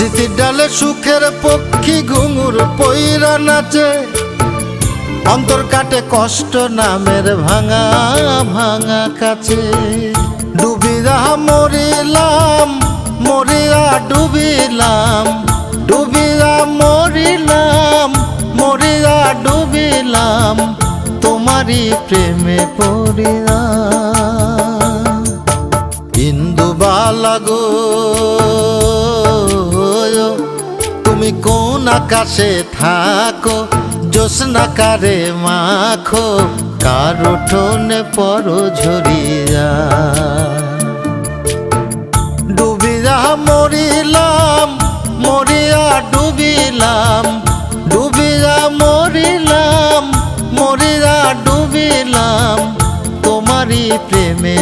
স্মৃতির ডালে সুখের পক্ষী ঘুঙুর পইরা নাচে, অন্তর কাটে কষ্ট নামের ভাঙা ভাঙা কাছে। ডুবিয়া মরিলাম মরিয়া ডুবিলাম, ডুবিয়া মরিলাম মরিয়া ডুবিলাম, তোমারই প্রেমে পড়িয়া। ইন্দুবালা গো তুমি কোন আকাশে থাকো, জ্যোৎস্না কারে মাখো, কার উঠোনে পরো ঝরিয়া। ডুবিয়া মরিলাম মরিয়া ডুবিলাম, ডুবিয়া মরিলাম মরিয়া ডুবিলাম, তোমারই প্রেমে